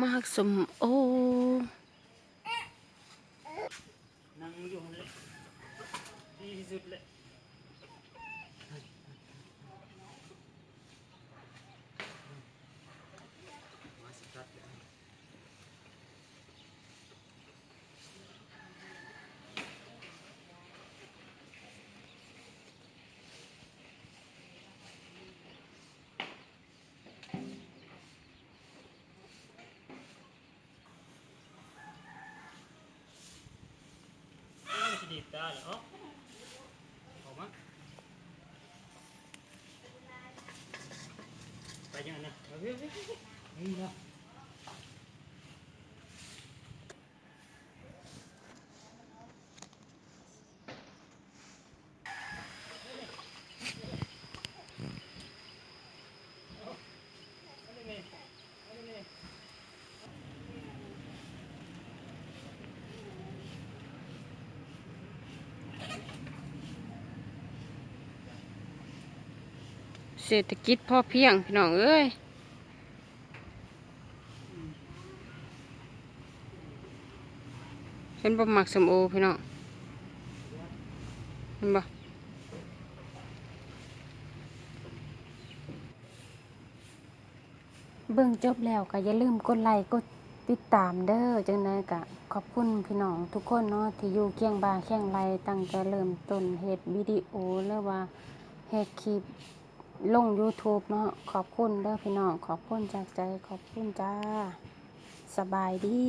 มากสมโอนั่งอยู่เลยดีที่สุดเลยมาสกัดเลยดีตาเหรอออกมาไปยังไงนะเฮ้ยนี่นะเศรษฐกิจพอเพียงพี่น้องเอ้ยเห็นบ่มักสมโอพี่น้องเห็นบ่เบิ่งจบแล้วก็อย่าลืมกดไลค์กดติดตามเด้อจังได๋ก็ขอบคุณพี่น้องทุกคนเนาะที่อยู่เคียงบ่าเคียงไหลตั้งแต่เริ่มต้นเฮ็ดวิดีโอหรือว่าเฮ็ดคลิปลง YouTube เนาะขอบคุณเด้อพี่น้องขอบคุณจากใจขอบคุณจ้าสบายดี